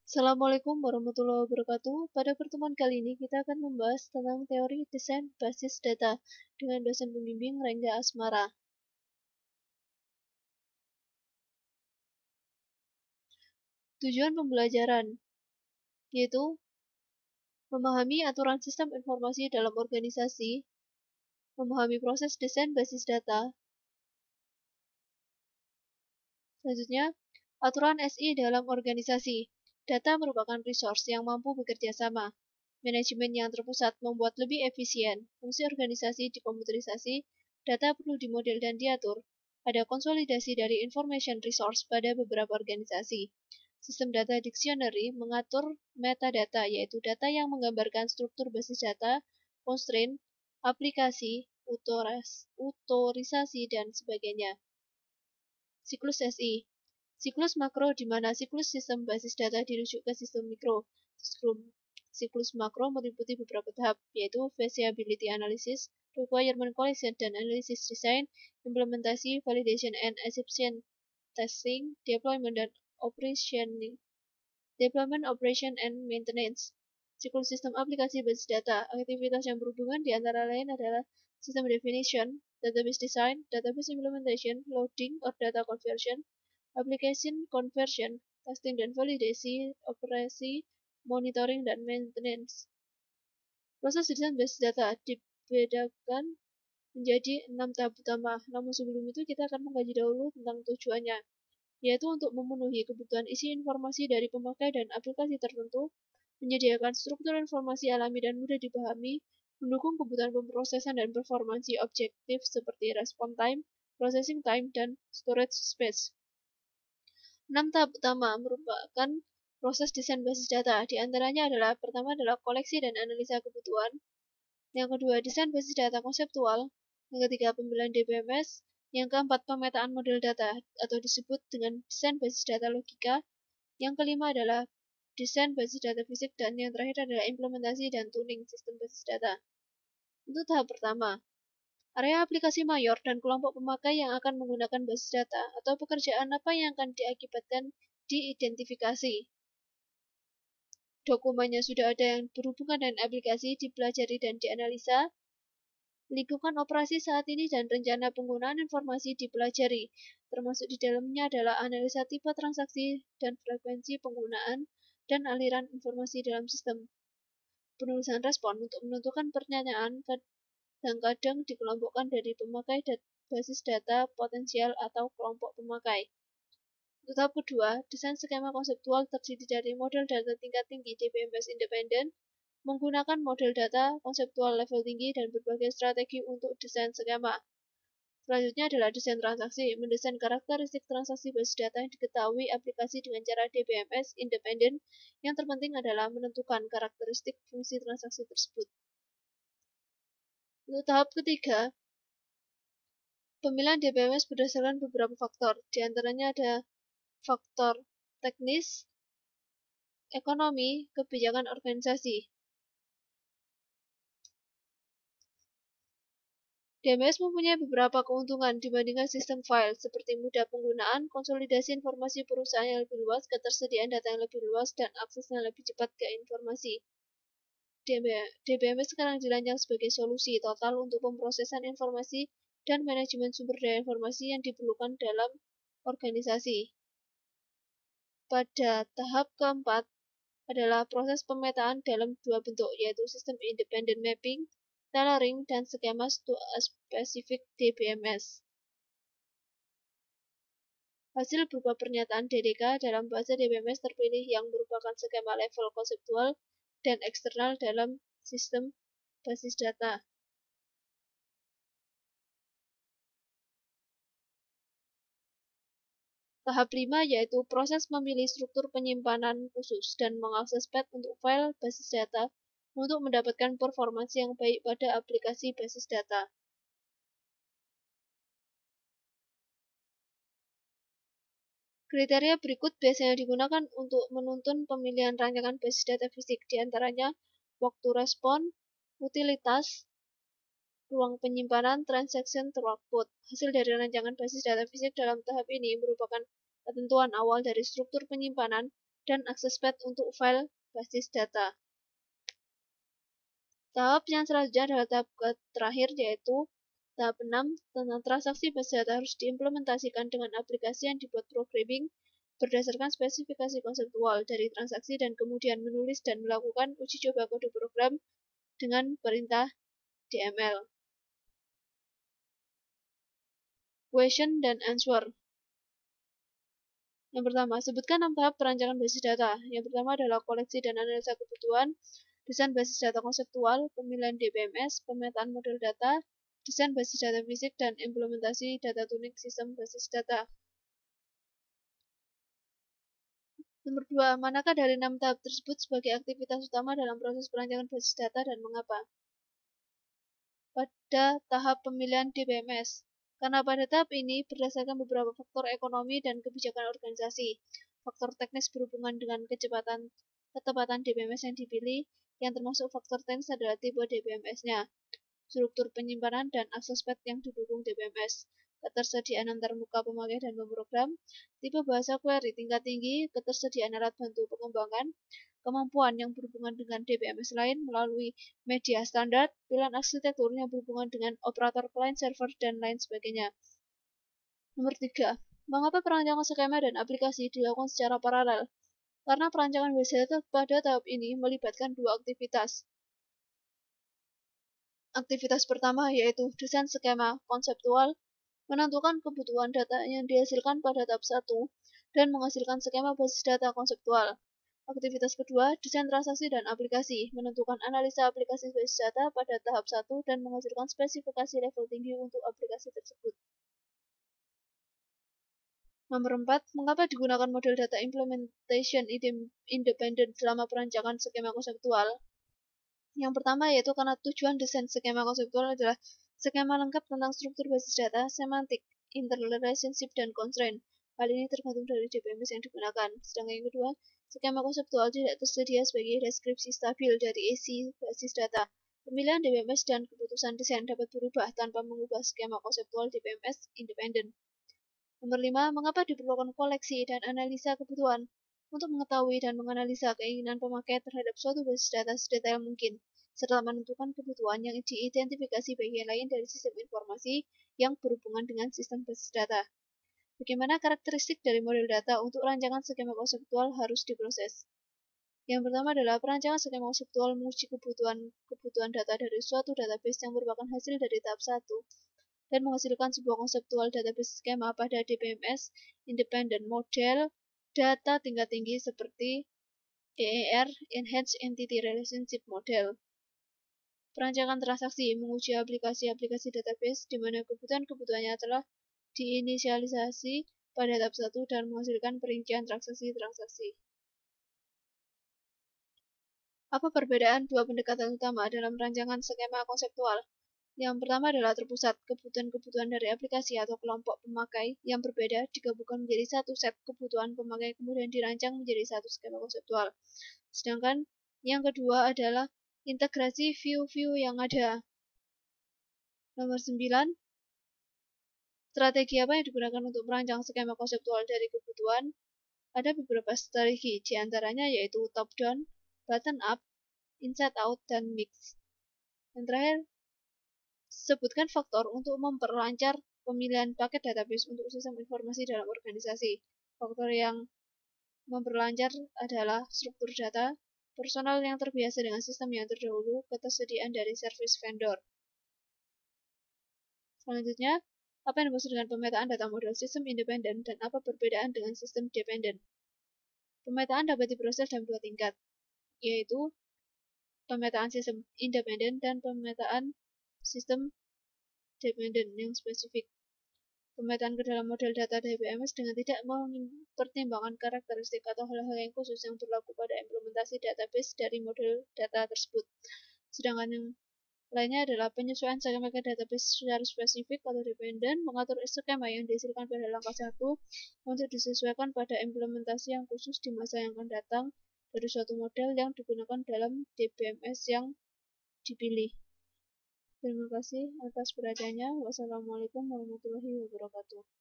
Assalamualaikum warahmatullahi wabarakatuh. Pada pertemuan kali ini kita akan membahas tentang teori desain basis data dengan dosen pembimbing Rengga Asmara. Tujuan pembelajaran yaitu memahami aturan sistem informasi dalam organisasi, memahami proses desain basis data. Selanjutnya, aturan SI dalam organisasi. Data merupakan resource yang mampu bekerja sama. Manajemen yang terpusat membuat lebih efisien. Fungsi organisasi dikomputerisasi, data perlu dimodel dan diatur. Ada konsolidasi dari information resource pada beberapa organisasi. Sistem data dictionary mengatur metadata, yaitu data yang menggambarkan struktur basis data, constraint, aplikasi, otorisasi, dan sebagainya. Siklus SI. Siklus makro di mana siklus sistem basis data dirujuk ke sistem mikro. Siklus makro meliputi beberapa tahap, yaitu feasibility analysis, requirement collection dan analysis design, implementasi, validation and acceptance testing, deployment operation and maintenance. Siklus sistem aplikasi basis data. Aktivitas yang berhubungan di antara lain adalah system definition, database design, database implementation, loading or data conversion, application conversion, testing dan validasi, operasi, monitoring, dan maintenance. Proses desain basis data dibedakan menjadi 6 tahap utama, namun sebelum itu kita akan mengkaji dahulu tentang tujuannya, yaitu untuk memenuhi kebutuhan isi informasi dari pemakai dan aplikasi tertentu, menyediakan struktur informasi alami dan mudah dipahami, mendukung kebutuhan pemrosesan dan performansi objektif seperti response time, processing time, dan storage space. 6 tahap utama merupakan proses desain basis data. Di antaranya adalah pertama adalah koleksi dan analisa kebutuhan. Yang kedua, desain basis data konseptual. Yang ketiga, pemilihan DBMS. Yang keempat, pemetaan model data atau disebut dengan desain basis data logika. Yang kelima adalah desain basis data fisik, dan yang terakhir adalah implementasi dan tuning sistem basis data. Untuk tahap pertama, area aplikasi mayor dan kelompok pemakai yang akan menggunakan basis data atau pekerjaan apa yang akan diakibatkan diidentifikasi. Dokumennya sudah ada yang berhubungan dengan aplikasi, dipelajari dan dianalisa. Lingkungan operasi saat ini dan rencana penggunaan informasi dipelajari, termasuk di dalamnya adalah analisa tipe transaksi dan frekuensi penggunaan dan aliran informasi dalam sistem. Penulisan respon untuk menentukan pertanyaan kadang-kadang dikelompokkan dari pemakai basis data potensial atau kelompok pemakai. Untuk tahap kedua, desain skema konseptual terdiri dari model data tingkat tinggi DBMS independen, menggunakan model data konseptual level tinggi dan berbagai strategi untuk desain skema. Selanjutnya adalah desain transaksi, mendesain karakteristik transaksi basis data yang diketahui aplikasi dengan cara DBMS independen. Yang terpenting adalah menentukan karakteristik fungsi transaksi tersebut. Untuk tahap ketiga, pemilihan DBMS berdasarkan beberapa faktor. Di antaranya ada faktor teknis, ekonomi, kebijakan organisasi. DBMS mempunyai beberapa keuntungan dibandingkan sistem file, seperti mudah penggunaan, konsolidasi informasi perusahaan yang lebih luas, ketersediaan data yang lebih luas, dan akses yang lebih cepat ke informasi. DBMS sekarang dirancang sebagai solusi total untuk pemrosesan informasi dan manajemen sumber daya informasi yang diperlukan dalam organisasi. Pada tahap keempat adalah proses pemetaan dalam dua bentuk, yaitu sistem independent mapping, tailoring, dan skema to a specific DBMS. Hasil berupa pernyataan DDK dalam bahasa DBMS terpilih yang merupakan skema level konseptual dan eksternal dalam sistem basis data. Tahap 5 yaitu proses memilih struktur penyimpanan khusus dan mengakses path untuk file basis data untuk mendapatkan performansi yang baik pada aplikasi basis data. Kriteria berikut biasanya digunakan untuk menuntun pemilihan rancangan basis data fisik, diantaranya waktu respon, utilitas, ruang penyimpanan, transaction throughput. Hasil dari rancangan basis data fisik dalam tahap ini merupakan ketentuan awal dari struktur penyimpanan dan akses path untuk file basis data. Tahap yang selanjutnya adalah tahap terakhir, yaitu tahap 6 tentang transaksi basis data harus diimplementasikan dengan aplikasi yang dibuat programming berdasarkan spesifikasi konseptual dari transaksi dan kemudian menulis dan melakukan uji coba kode program dengan perintah DML. Question dan answer. Yang pertama, sebutkan 6 tahap perancangan basis data. Yang pertama adalah koleksi dan analisa kebutuhan, desain basis data konseptual, pemilihan DBMS, pemetaan model data, desain basis data fisik, dan implementasi data tuning sistem basis data. Nomor 2, manakah dari 6 tahap tersebut sebagai aktivitas utama dalam proses perancangan basis data dan mengapa? Pada tahap pemilihan DBMS. Karena pada tahap ini, berdasarkan beberapa faktor ekonomi dan kebijakan organisasi, faktor teknis berhubungan dengan ketepatan DBMS yang dipilih, yang termasuk faktor teknis adalah tipe DBMS-nya, struktur penyimpanan, dan akses path yang didukung DBMS, ketersediaan antarmuka pemakai dan pemrogram, tipe bahasa query tingkat tinggi, ketersediaan alat bantu pengembangan, kemampuan yang berhubungan dengan DBMS lain melalui media standar, pilihan arsitektur yang berhubungan dengan operator client server, dan lain sebagainya. Nomor 3. Mengapa perancangan skema dan aplikasi dilakukan secara paralel? Karena perancangan basis data pada tahap ini melibatkan dua aktivitas. Aktivitas pertama yaitu desain skema konseptual, menentukan kebutuhan data yang dihasilkan pada tahap 1, dan menghasilkan skema basis data konseptual. Aktivitas kedua, desain transaksi dan aplikasi, menentukan analisa aplikasi basis data pada tahap 1 dan menghasilkan spesifikasi level tinggi untuk aplikasi tersebut. Nomor 4, mengapa digunakan model data implementation independent selama perancangan skema konseptual? Yang pertama yaitu karena tujuan desain skema konseptual adalah skema lengkap tentang struktur basis data, semantik, interrelationship, dan constraint. Hal ini tergantung dari DBMS yang digunakan. Sedangkan yang kedua, skema konseptual tidak tersedia sebagai deskripsi stabil dari isi basis data. Pemilihan DBMS dan keputusan desain dapat berubah tanpa mengubah skema konseptual DBMS independen. Nomor 5, mengapa diperlukan koleksi dan analisa kebutuhan? Untuk mengetahui dan menganalisa keinginan pemakai terhadap suatu basis data sedetail mungkin, serta menentukan kebutuhan yang diidentifikasi bagian lain dari sistem informasi yang berhubungan dengan sistem basis data. Bagaimana karakteristik dari model data untuk rancangan skema konseptual harus diproses? Yang pertama adalah perancangan skema konseptual menguji kebutuhan data dari suatu database yang merupakan hasil dari tahap 1 dan menghasilkan sebuah konseptual database skema pada DBMS independent model data tingkat tinggi seperti EER Enhanced Entity Relationship Model. Perancangan transaksi menguji aplikasi-aplikasi database di mana kebutuhan-kebutuhannya telah diinisialisasi pada tahap 1 dan menghasilkan perincian transaksi-transaksi. Apa perbedaan dua pendekatan utama dalam rancangan skema konseptual? Yang pertama adalah terpusat, kebutuhan-kebutuhan dari aplikasi atau kelompok pemakai yang berbeda digabungkan menjadi satu set kebutuhan pemakai kemudian dirancang menjadi satu skema konseptual. Sedangkan yang kedua adalah integrasi view-view yang ada. Nomor 9, strategi apa yang digunakan untuk merancang skema konseptual dari kebutuhan? Ada beberapa strategi, diantaranya yaitu top-down, bottom-up, inside-out, dan mix. Yang terakhir, sebutkan faktor untuk memperlancar pemilihan paket database untuk sistem informasi dalam organisasi. Faktor yang memperlancar adalah struktur data, personal yang terbiasa dengan sistem yang terdahulu, ketersediaan dari service vendor. Selanjutnya, apa yang dimaksud dengan pemetaan data model sistem independen dan apa perbedaan dengan sistem dependen? Pemetaan dapat diproses dalam dua tingkat, yaitu pemetaan sistem independen dan pemetaan sistem dependen yang spesifik. Pemetaan ke dalam model data DBMS dengan tidak mempertimbangkan karakteristik atau hal-hal yang khusus yang berlaku pada implementasi database dari model data tersebut. Sedangkan yang lainnya adalah penyesuaian skema database secara spesifik atau dependen, mengatur skema yang dihasilkan pada langkah 1 untuk disesuaikan pada implementasi yang khusus di masa yang akan datang dari suatu model yang digunakan dalam DBMS yang dipilih. Terima kasih atas perhatiannya. Wassalamualaikum warahmatullahi wabarakatuh.